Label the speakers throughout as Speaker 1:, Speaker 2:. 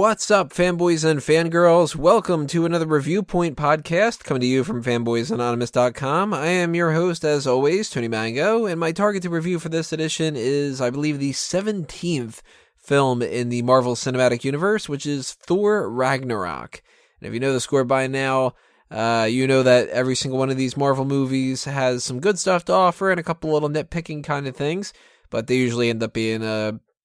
Speaker 1: What's up, fanboys and fangirls? Welcome to another Reviewpoint podcast coming to you from fanboysanonymous.com. I am your host, as always, Tony Mango, and my target to review for this edition is, I believe, the 17th film in the Marvel Cinematic Universe, which is Thor Ragnarok. And if you know the score by now, you know that every single one of these Marvel movies has some good stuff to offer and a couple little nitpicking kind of things, but they usually end up being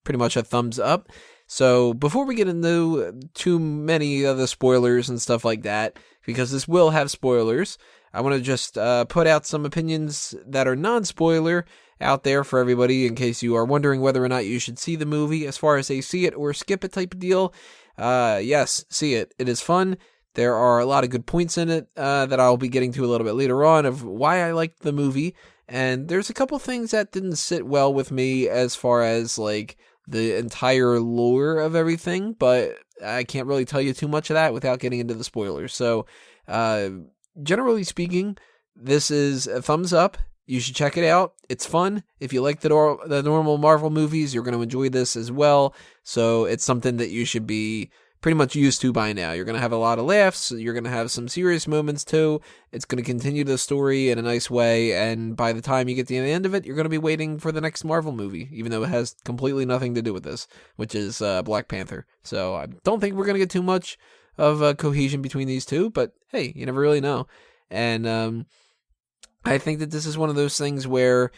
Speaker 1: pretty much a thumbs up. So before we get into too many of the spoilers and stuff like that, because this will have spoilers, I want to just put out some opinions that are non-spoiler out there for everybody in case you are wondering whether or not you should see the movie as far as a see it or skip it type of deal. Yes, see it. It is fun. There are a lot of good points in it that I'll be getting to a little bit later on of why I liked the movie. And there's a couple things that didn't sit well with me as far as like the entire lore of everything, but I can't really tell you too much of that without getting into the spoilers. So, generally speaking, this is a thumbs up. You should check it out. It's fun. If you like the normal Marvel movies, you're going to enjoy this as well. So it's something that you should be pretty much used to by now. You're going to have a lot of laughs. You're going to have some serious moments too. It's going to continue the story in a nice way. And by the time you get to the end of it, you're going to be waiting for the next Marvel movie, even though it has completely nothing to do with this, which is Black Panther. So I don't think we're going to get too much of cohesion between these two, but hey, you never really know. And I think that this is one of those things where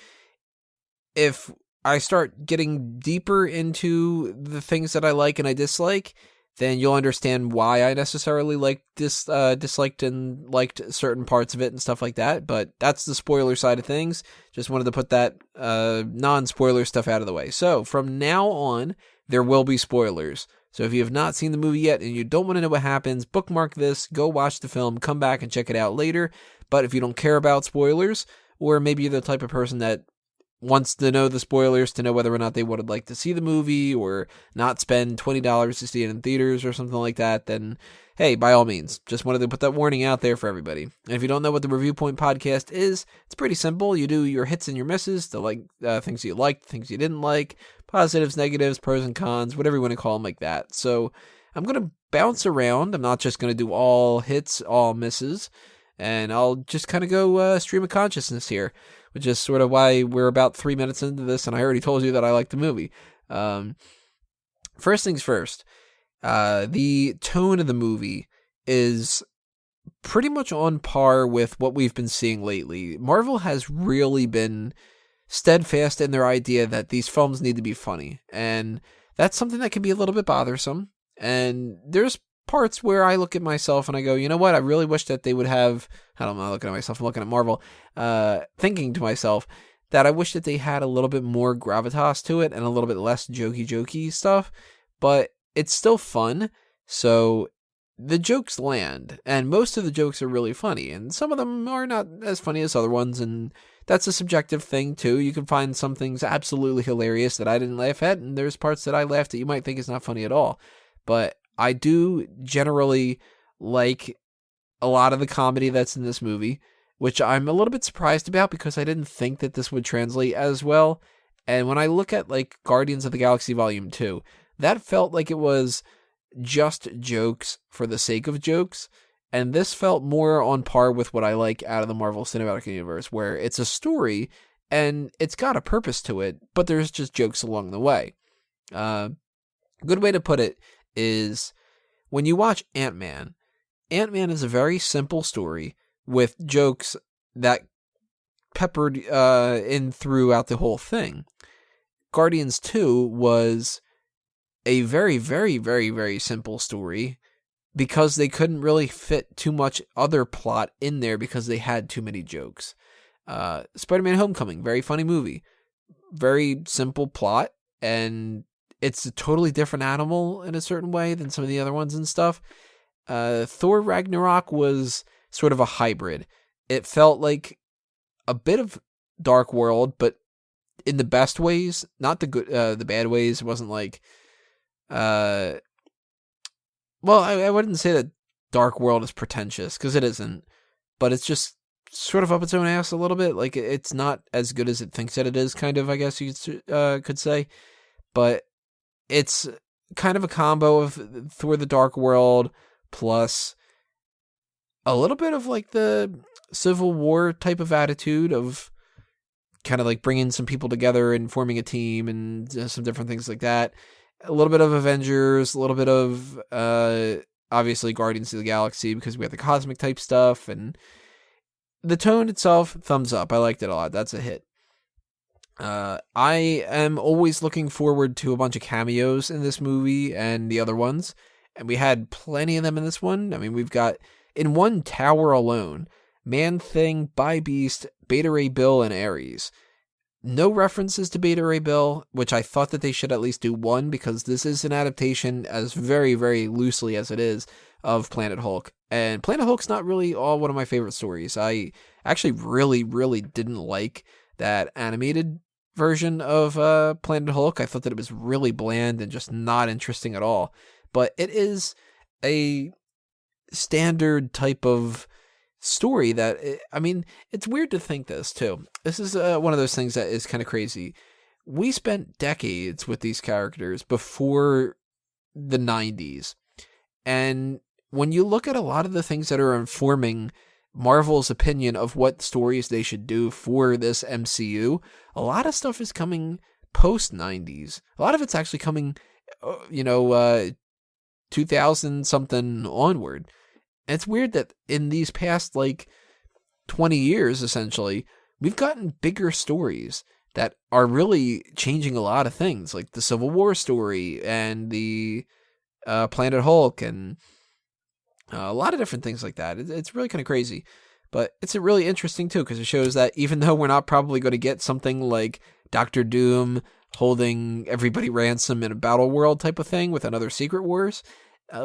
Speaker 1: if I start getting deeper into the things that I like and I dislike, then you'll understand why I necessarily disliked and liked certain parts of it and stuff like that. But that's the spoiler side of things. Just wanted to put that non-spoiler stuff out of the way. So from now on, there will be spoilers. So if you have not seen the movie yet and you don't want to know what happens, bookmark this, go watch the film, come back and check it out later. But if you don't care about spoilers, or maybe you're the type of person that wants to know the spoilers to know whether or not they would like to see the movie or not spend $20 to see it in theaters or something like that, then hey, by all means, just wanted to put that warning out there for everybody. And if you don't know what the Review Point podcast is, it's pretty simple. You do your hits and your misses, the things you liked, things you didn't like, positives, negatives, pros and cons, whatever you want to call them like that. So I'm going to bounce around. I'm not just going to do all hits, all misses, and I'll just kind of go stream of consciousness here, which is sort of why we're about 3 minutes into this, and I already told you that I like the movie. First things first, the tone of the movie is pretty much on par with what we've been seeing lately. Marvel has really been steadfast in their idea that these films need to be funny, and that's something that can be a little bit bothersome. And there's parts where I look at myself and I go, you know what, I really wish that they would have, I'm not looking at myself, I'm looking at Marvel, thinking to myself that I wish that they had a little bit more gravitas to it and a little bit less jokey stuff, but it's still fun, so the jokes land, and most of the jokes are really funny, and some of them are not as funny as other ones, and that's a subjective thing too. You can find some things absolutely hilarious that I didn't laugh at, and there's parts that I laughed at you might think is not funny at all, but I do generally like a lot of the comedy that's in this movie, which I'm a little bit surprised about because I didn't think that this would translate as well. And when I look at like Guardians of the Galaxy Volume 2, that felt like it was just jokes for the sake of jokes. And this felt more on par with what I like out of the Marvel Cinematic Universe, where it's a story and it's got a purpose to it, but there's just jokes along the way. Good way to put it is when you watch Ant-Man is a very simple story with jokes that peppered in throughout the whole thing. Guardians 2 was a very, very, very, very simple story because they couldn't really fit too much other plot in there because they had too many jokes. Spider-Man Homecoming, very funny movie. Very simple plot, and it's a totally different animal in a certain way than some of the other ones and stuff. Thor Ragnarok was sort of a hybrid. It felt like a bit of Dark World, but in the best ways, not the good, the bad ways. It wasn't like, well, I wouldn't say that Dark World is pretentious because it isn't, but it's just sort of up its own ass a little bit. Like it's not as good as it thinks that it is, kind of. I guess you could say, but it's kind of a combo of Thor the Dark World plus a little bit of like the Civil War type of attitude of kind of like bringing some people together and forming a team and some different things like that. A little bit of Avengers, a little bit of obviously Guardians of the Galaxy because we have the cosmic type stuff, and the tone itself, thumbs up. I liked it a lot. That's a hit. I am always looking forward to a bunch of cameos in this movie and the other ones, and we had plenty of them in this one. I mean, we've got, in one tower alone, Man-Thing, Bi-Beast, Beta Ray Bill, and Ares. No references to Beta Ray Bill, which I thought that they should at least do one, because this is an adaptation, as very, very loosely as it is, of Planet Hulk. And Planet Hulk's not really all one of my favorite stories. I actually really, really didn't like that animated version of Planet Hulk. I thought that it was really bland and just not interesting at all. But it is a standard type of story that, I mean, it's weird to think this too. This is one of those things that is kind of crazy. We spent decades with these characters before the 90s. And when you look at a lot of the things that are informing Marvel's opinion of what stories they should do for this MCU, a lot of stuff is coming post 90s. A lot of it's actually coming, 2000 something onward. And it's weird that in these past 20 years, essentially, we've gotten bigger stories that are really changing a lot of things, like the Civil War story and the Planet Hulk and a lot of different things like that. It's really kind of crazy. But it's really interesting, too, because it shows that even though we're not probably going to get something like Doctor Doom holding everybody ransom in a battle world type of thing with another Secret Wars,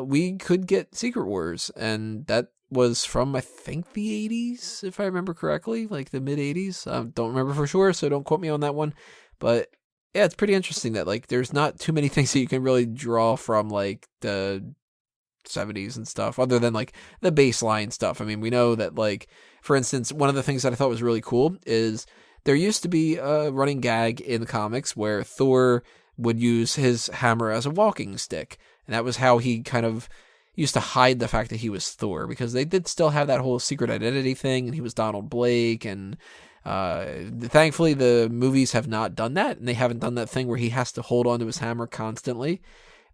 Speaker 1: we could get Secret Wars. And that was from, I think, the 80s, if I remember correctly, like the mid-80s. Don't remember for sure, so don't quote me on that one. But yeah, it's pretty interesting that there's not too many things that you can really draw from the 70s and stuff, other than the baseline stuff. I mean, we know that for instance, one of the things that I thought was really cool is there used to be a running gag in the comics where Thor would use his hammer as a walking stick, and that was how he kind of used to hide the fact that he was Thor, because they did still have that whole secret identity thing, and he was Donald Blake, and thankfully the movies have not done that, and they haven't done that thing where he has to hold on to his hammer constantly.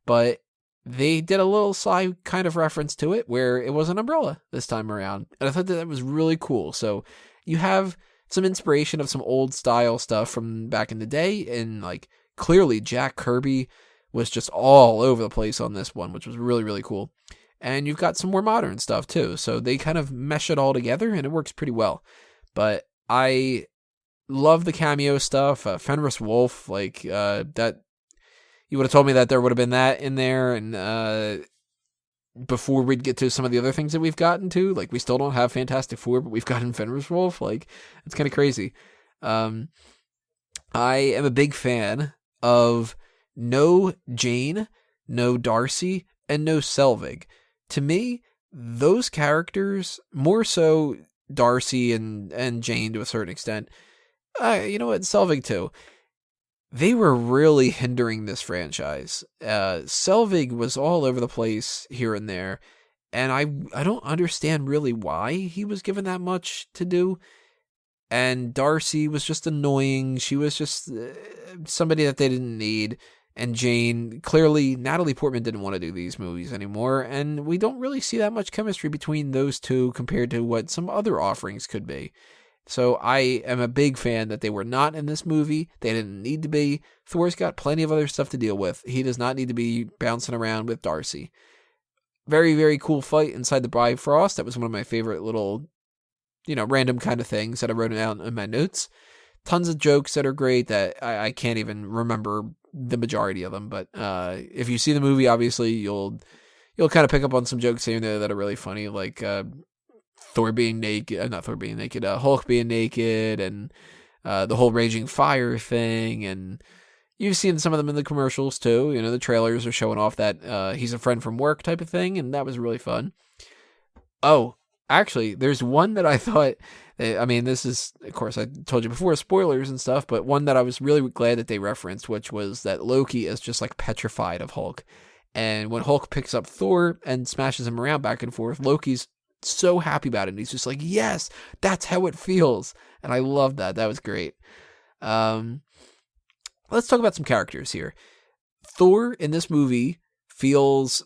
Speaker 1: But they did a little sly kind of reference to it where it was an umbrella this time around. And I thought that was really cool. So you have some inspiration of some old style stuff from back in the day. And clearly Jack Kirby was just all over the place on this one, which was really, really cool. And you've got some more modern stuff too. So they kind of mesh it all together and it works pretty well. But I love the cameo stuff. Fenris Wolf, that... You would have told me that there would have been that in there, and before we'd get to some of the other things that we've gotten to, we still don't have Fantastic Four, but we've gotten Fenris Wolf. It's kind of crazy. I am a big fan of no Jane, no Darcy, and no Selvig. To me, those characters, more so Darcy and Jane to a certain extent, you know what, Selvig too, they were really hindering this franchise. Selvig was all over the place here and there, and I don't understand really why he was given that much to do. And Darcy was just annoying. She was just somebody that they didn't need. And Jane, clearly Natalie Portman didn't want to do these movies anymore, and we don't really see that much chemistry between those two compared to what some other offerings could be. So I am a big fan that they were not in this movie. They didn't need to be. Thor's got plenty of other stuff to deal with. He does not need to be bouncing around with Darcy. Very, very cool fight inside the Bifrost. That was one of my favorite little, random kind of things that I wrote down in my notes. Tons of jokes that are great that I can't even remember the majority of them. But if you see the movie, obviously you'll kind of pick up on some jokes here and there that are really funny, Hulk being naked, and the whole raging fire thing, and you've seen some of them in the commercials too. The trailers are showing off that he's a friend from work type of thing, and that was really fun. Oh, Actually, there's one that I thought, I mean, this is, of course, I told you before, spoilers and stuff, but one that I was really glad that they referenced, which was that Loki is just like petrified of Hulk. And when Hulk picks up Thor and smashes him around back and forth, Loki's so happy about it. And he's just like, yes, that's how it feels. And I love that. That was great. Let's talk about some characters here. Thor in this movie feels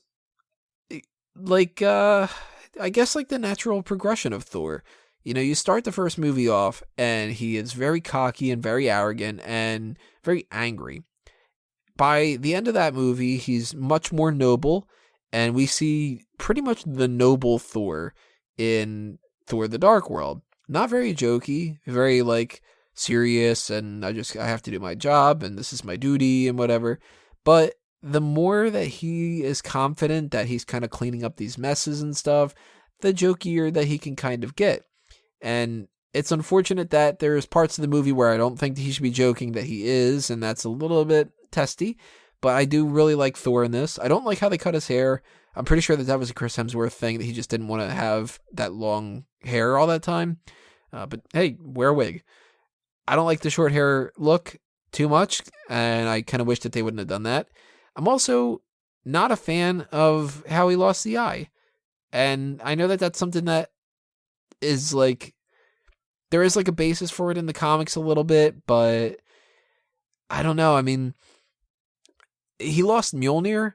Speaker 1: like, I guess like the natural progression of Thor. You know, you start the first movie off and he is very cocky and very arrogant and very angry. By the end of that movie, he's much more noble, and we see pretty much the noble Thor in Thor the Dark World. Not very jokey, very like serious, and I have to do my job and this is my duty and whatever. But the more that he is confident that he's kind of cleaning up these messes and stuff, the jokier that he can kind of get. And it's unfortunate that there's parts of the movie where I don't think that he should be joking that he is, and that's a little bit testy. But I do really like Thor in this. I don't like how they cut his hair. I'm pretty sure that was a Chris Hemsworth thing, that he just didn't want to have that long hair all that time. But hey, wear a wig. I don't like the short hair look too much, and I kind of wish that they wouldn't have done that. I'm also not a fan of how he lost the eye. And I know that that's something that is like, there is like a basis for it in the comics a little bit, but I don't know. I mean, he lost Mjolnir,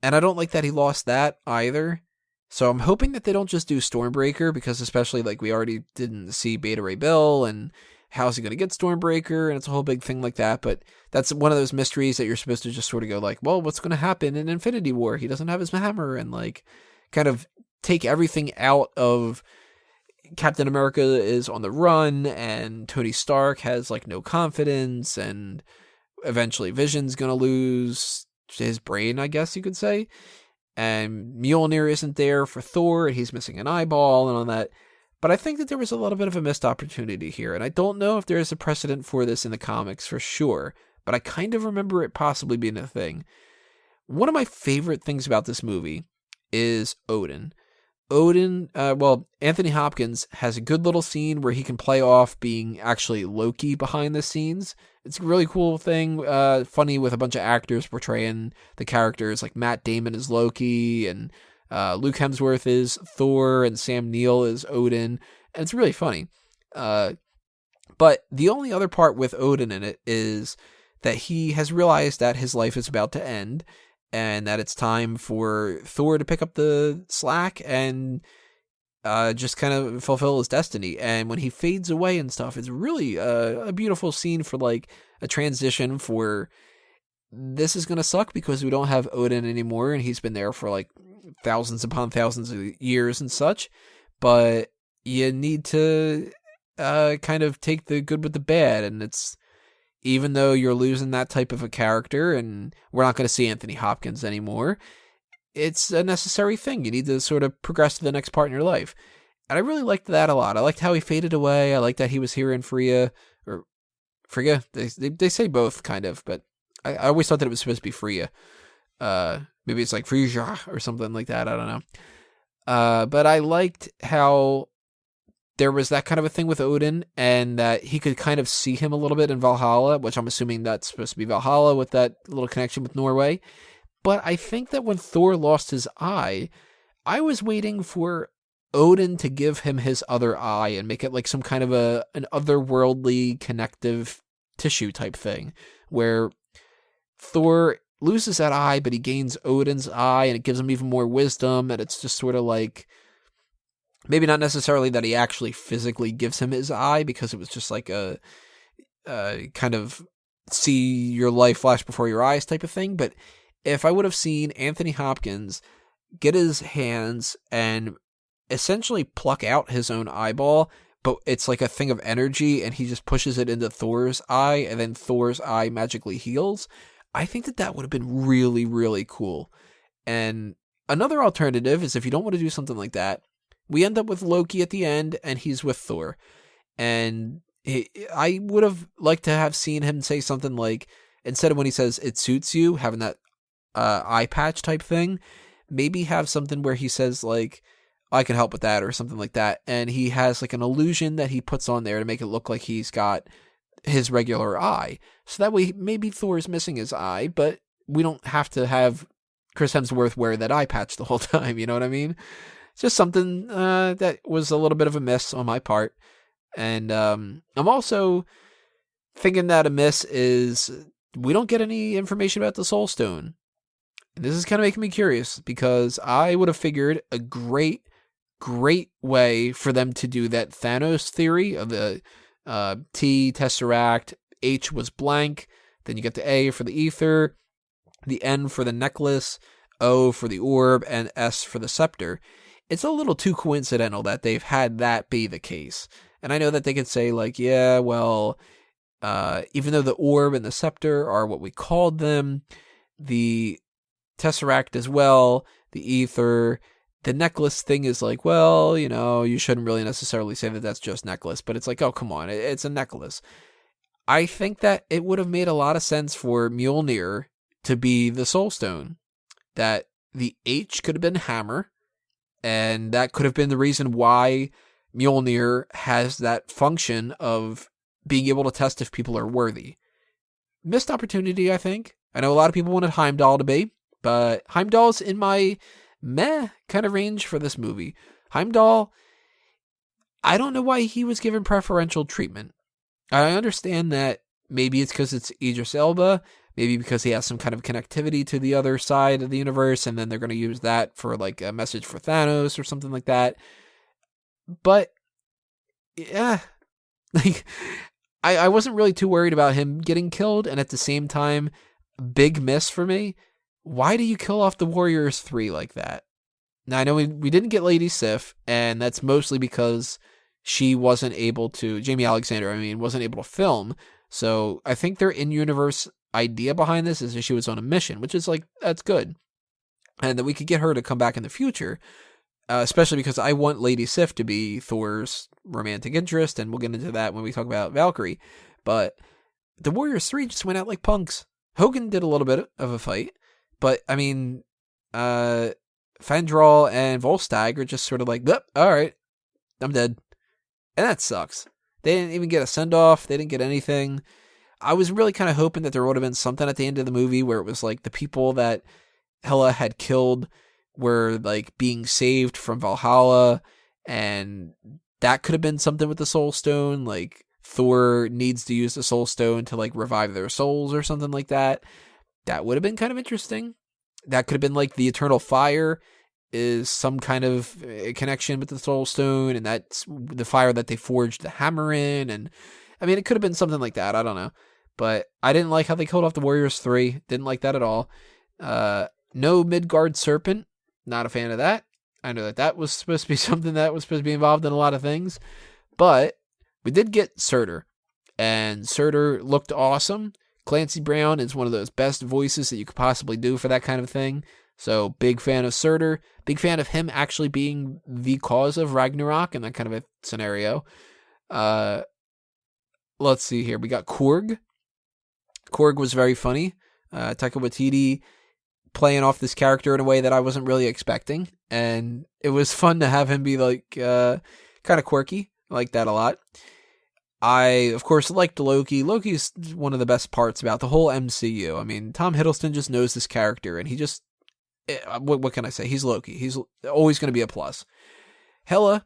Speaker 1: and I don't like that he lost that either. So I'm hoping that they don't just do Stormbreaker, because especially like we already didn't see Beta Ray Bill, and how's he going to get Stormbreaker, and it's a whole big thing like that. But that's one of those mysteries that you're supposed to just sort of go like, well, what's going to happen in Infinity War? He doesn't have his hammer, and like kind of take everything out of Captain America is on the run, and Tony Stark has like no confidence, and eventually Vision's going to lose his brain, I guess you could say. And Mjolnir isn't there for Thor, and he's missing an eyeball and all that. But I think that there was a little bit of a missed opportunity here, and I don't know if there is a precedent for this in the comics for sure, but I kind of remember it possibly being a thing. One of my favorite things about this movie is Odin. Anthony Hopkins has a good little scene where he can play off being actually Loki behind the scenes. It's a really cool thing, funny, with a bunch of actors portraying the characters, like Matt Damon is Loki, and Luke Hemsworth is Thor, and Sam Neill is Odin, and it's really funny. But the only other part with Odin in it is that he has realized that his life is about to end, and that it's time for Thor to pick up the slack and just kind of fulfill his destiny. And when he fades away and stuff, it's really a beautiful scene for like a transition for, this is going to suck because we don't have Odin anymore, and he's been there for like thousands upon thousands of years and such, but you need to kind of take the good with the bad. And it's, even though you're losing that type of a character, and we're not going to see Anthony Hopkins anymore, it's a necessary thing. You need to sort of progress to the next part in your life. And I really liked that a lot. I liked how he faded away. I liked that he was here in Frigga, or Frigga. They say both kind of, but I always thought that it was supposed to be Frigga. Maybe it's like Frigga or something like that. I don't know. But I liked how there was that kind of a thing with Odin, and that he could kind of see him a little bit in Valhalla, which I'm assuming that's supposed to be Valhalla with that little connection with Norway. But I think that when Thor lost his eye, I was waiting for Odin to give him his other eye and make it like some kind of an otherworldly connective tissue type thing, where Thor loses that eye, but he gains Odin's eye, and it gives him even more wisdom, and it's just sort of like, maybe not necessarily that he actually physically gives him his eye, because it was just like a kind of see your life flash before your eyes type of thing. But if I would have seen Anthony Hopkins get his hands and essentially pluck out his own eyeball, but it's like a thing of energy, and he just pushes it into Thor's eye, and then Thor's eye magically heals, I think that that would have been really, really cool. And another alternative is, if you don't want to do something like that, we end up with Loki at the end, and he's with Thor. And I would have liked to have seen him say something like, instead of when he says, "it suits you," having that eye patch type thing, maybe have something where he says like, I can help with that or something like that. And he has like an illusion that he puts on there to make it look like he's got his regular eye. So that way maybe Thor's missing his eye, but we don't have to have Chris Hemsworth wear that eye patch the whole time. You know what I mean? It's just something that was a little bit of a miss on my part. And I'm also thinking that a miss is we don't get any information about the Soul Stone. And this is kind of making me curious because I would have figured a great way for them to do that Thanos theory of the T, Tesseract, H was blank, then you get the A for the ether, the N for the necklace, O for the orb, and S for the scepter. It's a little too coincidental that they've had that be the case. And I know that they could say, like, yeah, well, even though the orb and the scepter are what we called them, the Tesseract as well, the ether, the necklace thing is like, well, you know, you shouldn't really necessarily say that that's just necklace, but it's like, oh, come on, it's a necklace. I think that it would have made a lot of sense for Mjolnir to be the Soul Stone, that the H could have been hammer, and that could have been the reason why Mjolnir has that function of being able to test if people are worthy. Missed opportunity, I think. I know a lot of people wanted Heimdall to be, but Heimdall's in my meh kind of range for this movie. Heimdall, I don't know why he was given preferential treatment. I understand that maybe it's because it's Idris Elba, maybe because he has some kind of connectivity to the other side of the universe, and then they're going to use that for like a message for Thanos or something like that. But yeah, like I wasn't really too worried about him getting killed, and at the same time, big miss for me. Why do you kill off the Warriors 3 like that? Now, I know we didn't get Lady Sif, and that's mostly because she wasn't able to, Jamie Alexander, wasn't able to film. So I think their in-universe idea behind this is that she was on a mission, which is like, that's good. And that we could get her to come back in the future, especially because I want Lady Sif to be Thor's romantic interest, and we'll get into that when we talk about Valkyrie. But the Warriors 3 just went out like punks. Hogan did a little bit of a fight, but Fandral and Volstagg are just sort of like, all right, I'm dead. And that sucks. They didn't even get a send-off. They didn't get anything. I was really kind of hoping that there would have been something at the end of the movie where it was like the people that Hela had killed were like being saved from Valhalla, and that could have been something with the Soul Stone. Like Thor needs to use the Soul Stone to like revive their souls or something like that. That would have been kind of interesting. That could have been like the Eternal Fire is some kind of connection with the Soul Stone, and that's the fire that they forged the hammer in. And it could have been something like that. I don't know. But I didn't like how they killed off the Warriors 3. Didn't like that at all. No Midgard Serpent. Not a fan of that. I know that was supposed to be something that was supposed to be involved in a lot of things. But we did get Surtur. And Surtur looked awesome. Clancy Brown is one of those best voices that you could possibly do for that kind of thing. So, big fan of Surtur. Big fan of him actually being the cause of Ragnarok in that kind of a scenario. Let's see here. We got Korg. Korg was very funny. Taika Waititi playing off this character in a way that I wasn't really expecting. And it was fun to have him be like kind of quirky. I like that a lot. I, of course, liked Loki. Loki's one of the best parts about the whole MCU. Tom Hiddleston just knows this character, and he just... What can I say? He's Loki. He's always going to be a plus. Hela,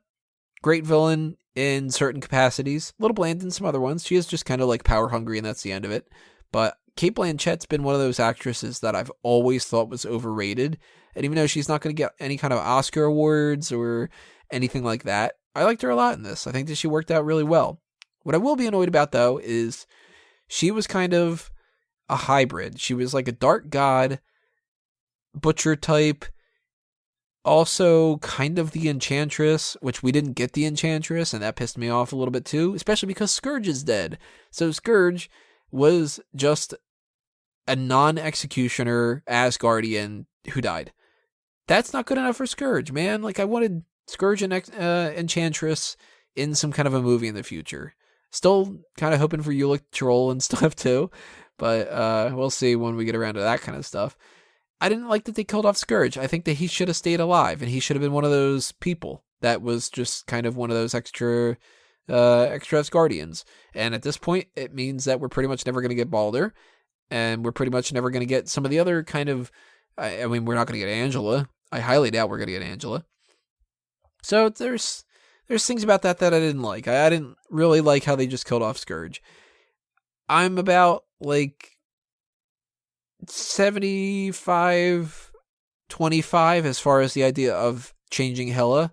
Speaker 1: great villain in certain capacities. A little bland in some other ones. She is just kind of like power hungry, and that's the end of it. But Cate Blanchett's been one of those actresses that I've always thought was overrated. And even though she's not going to get any kind of Oscar awards or anything like that, I liked her a lot in this. I think that she worked out really well. What I will be annoyed about, though, is she was kind of a hybrid. She was like a dark god, butcher type, also kind of the Enchantress, which we didn't get the Enchantress, and that pissed me off a little bit too, especially because Scourge is dead. So Scourge was just a non-executioner Asgardian who died. That's not good enough for Scourge, man. Like, I wanted Scourge and Enchantress in some kind of a movie in the future. Still kind of hoping for Ulick Troll and stuff too, but we'll see when we get around to that kind of stuff. I didn't like that they killed off Scourge. I think that he should have stayed alive, and he should have been one of those people that was just kind of one of those extra Guardians. And at this point, it means that we're pretty much never going to get Balder, and we're pretty much never going to get some of the other kind of, I mean, we're not going to get Angela. I highly doubt we're going to get Angela. So there's things about that I didn't like. I didn't really like how they just killed off Scourge. I'm about like 75-25 as far as the idea of changing Hela.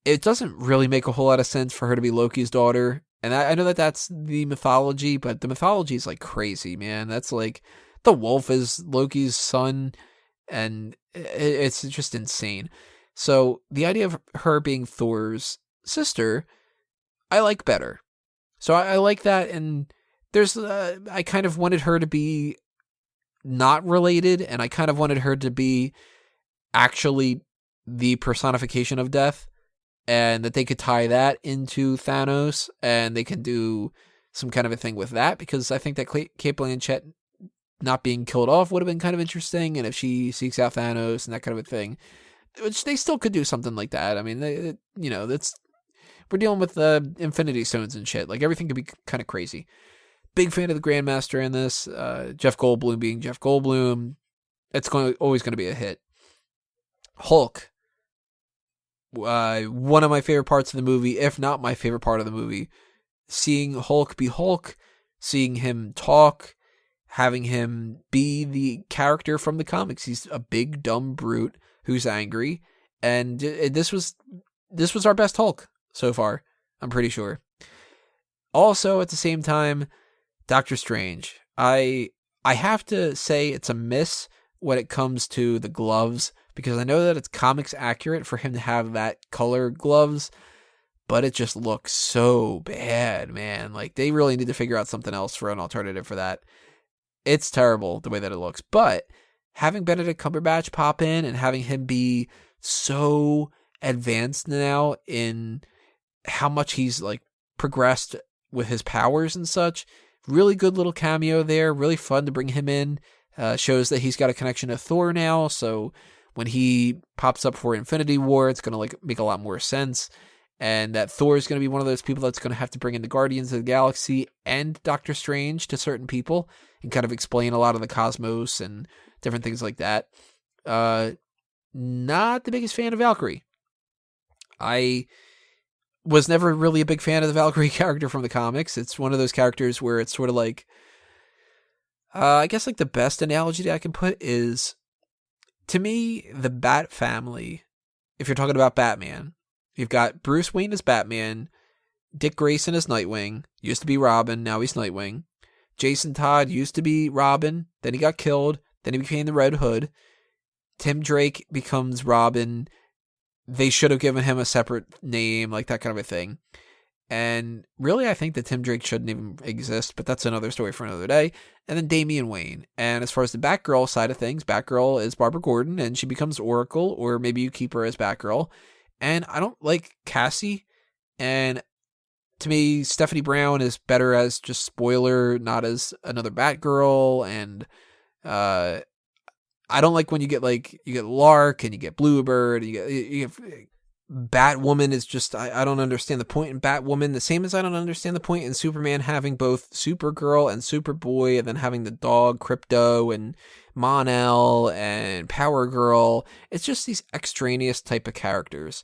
Speaker 1: It doesn't really make a whole lot of sense for her to be Loki's daughter. And I know that that's the mythology, but the mythology is like crazy, man. That's like the wolf is Loki's son, and it's just insane. So the idea of her being Thor's sister, I like better. So I like that, and there's I kind of wanted her to be not related, and I kind of wanted her to be actually the personification of death, and that they could tie that into Thanos, and they can do some kind of a thing with that, because I think that Cate Blanchett not being killed off would have been kind of interesting, and if she seeks out Thanos and that kind of a thing, which they still could do something like that. I mean, that's we're dealing with Infinity Stones and shit. Like, everything could be kind of crazy. Big fan of the Grandmaster in this. Jeff Goldblum being Jeff Goldblum. It's always going to be a hit. Hulk. One of my favorite parts of the movie, if not my favorite part of the movie. Seeing Hulk be Hulk. Seeing him talk. Having him be the character from the comics. He's a big, dumb brute who's angry. And this was our best Hulk so far. I'm pretty sure. Also, at the same time, Doctor Strange. I have to say it's a miss when it comes to the gloves, because I know that it's comics accurate for him to have that color gloves, but it just looks so bad, man. Like, they really need to figure out something else for an alternative for that. It's terrible the way that it looks, but having Benedict Cumberbatch pop in and having him be so advanced now in how much he's like progressed with his powers and such, really good little cameo there. Really fun to bring him in. Shows that he's got a connection to Thor now. So when he pops up for Infinity War, it's going to like make a lot more sense. And that Thor is going to be one of those people that's going to have to bring in the Guardians of the Galaxy and Doctor Strange to certain people and kind of explain a lot of the cosmos and different things like that. Not the biggest fan of Valkyrie. I was never really a big fan of the Valkyrie character from the comics. It's one of those characters where it's sort of like, I guess like the best analogy that I can put is, to me, the Bat family, if you're talking about Batman, you've got Bruce Wayne as Batman, Dick Grayson as Nightwing, used to be Robin, now he's Nightwing. Jason Todd used to be Robin, then he got killed, then he became the Red Hood. Tim Drake becomes Robin. They should have given him a separate name, like that kind of a thing. And really, I think that Tim Drake shouldn't even exist, but that's another story for another day. And then Damian Wayne. And as far as the Batgirl side of things, Batgirl is Barbara Gordon, and she becomes Oracle, or maybe you keep her as Batgirl. And I don't like Cassie. And to me, Stephanie Brown is better as just Spoiler, not as another Batgirl. And I don't like when you get Lark and you get Bluebird, and you get Batwoman is just, I don't understand the point in Batwoman, the same as I don't understand the point in Superman having both Supergirl and Superboy, and then having the dog Krypto and Mon-El and Power Girl. It's just these extraneous type of characters.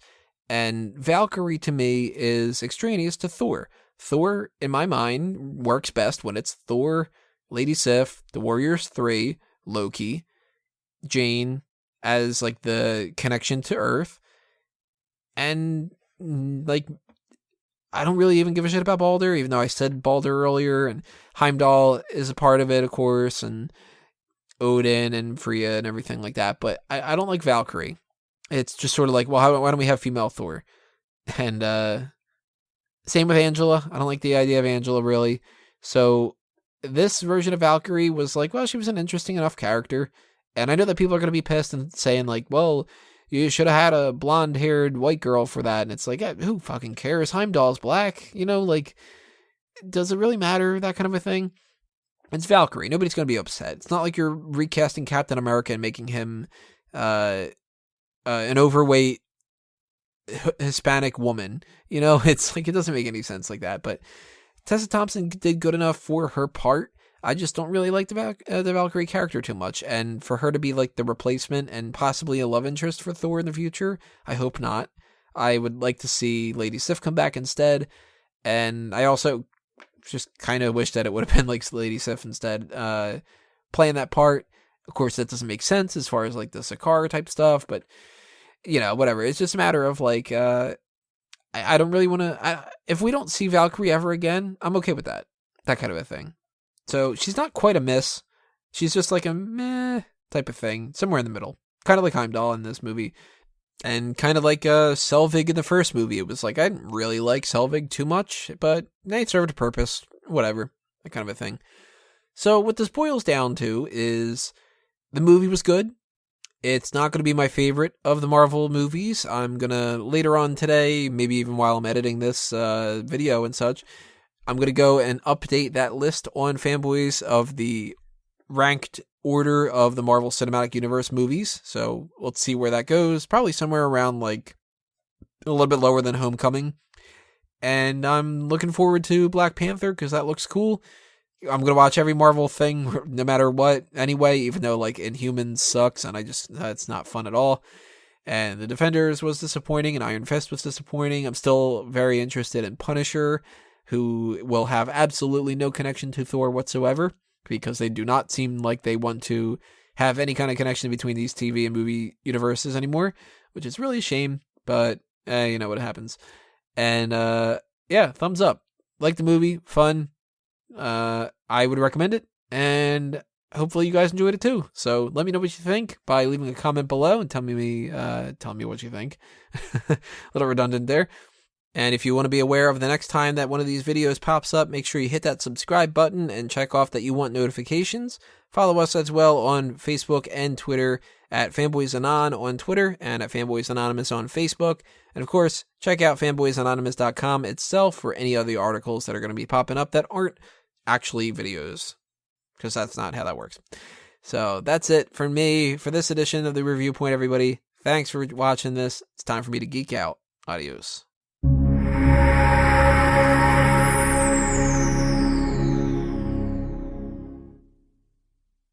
Speaker 1: And Valkyrie to me is extraneous to Thor. Thor, in my mind, works best when it's Thor, Lady Sif, the Warriors 3, Loki, Jane as like the connection to Earth. And like, I don't really even give a shit about Balder, even though I said Balder earlier, and Heimdall is a part of it, of course, and Odin and Freya and everything like that. But I don't like Valkyrie. It's just sort of like, well, why don't we have female Thor? And same with Angela. I don't like the idea of Angela, really. So this version of Valkyrie was like, well, she was an interesting enough character. And I know that people are going to be pissed and saying like, well, you should have had a blonde-haired white girl for that. And it's like, who fucking cares? Heimdall's black. You know, like, does it really matter? That kind of a thing. It's Valkyrie. Nobody's going to be upset. It's not like you're recasting Captain America and making him an overweight Hispanic woman. It's like it doesn't make any sense like that. But Tessa Thompson did good enough for her part. I just don't really like the Valkyrie character too much. And for her to be like the replacement and possibly a love interest for Thor in the future, I hope not. I would like to see Lady Sif come back instead. And I also just kind of wish that it would have been like Lady Sif instead playing that part. Of course, that doesn't make sense as far as like the Sakaar type stuff, but whatever. It's just a matter of like, I don't really want to, if we don't see Valkyrie ever again, I'm okay with that kind of a thing. So she's not quite a miss. She's just like a meh type of thing, somewhere in the middle. Kind of like Heimdall in this movie. And kind of like Selvig in the first movie. It was like, I didn't really like Selvig too much, but they served a purpose. Whatever. That kind of a thing. So what this boils down to is the movie was good. It's not going to be my favorite of the Marvel movies. I'm going to, later on today, maybe even while I'm editing this video and such, I'm going to go and update that list on Fanboys of the ranked order of the Marvel Cinematic Universe movies. So let's see where that goes. Probably somewhere around like a little bit lower than Homecoming. And I'm looking forward to Black Panther because that looks cool. I'm going to watch every Marvel thing no matter what anyway, even though like Inhumans sucks and it's not fun at all. And The Defenders was disappointing and Iron Fist was disappointing. I'm still very interested in Punisher, who will have absolutely no connection to Thor whatsoever, because they do not seem like they want to have any kind of connection between these TV and movie universes anymore, which is really a shame, but you know what happens. And yeah, thumbs up. Like the movie, fun. I would recommend it, and hopefully you guys enjoyed it too. So let me know what you think by leaving a comment below and tell me what you think. A little redundant there. And if you want to be aware of the next time that one of these videos pops up, make sure you hit that subscribe button and check off that you want notifications. Follow us as well on Facebook and Twitter at FanboysAnon on Twitter and at Fanboys Anonymous on Facebook. And of course, check out fanboysanonymous.com itself for any other articles that are going to be popping up that aren't actually videos, because that's not how that works. So that's it for me for this edition of the Review Point, everybody. Thanks for watching this. It's time for me to geek out. Adios.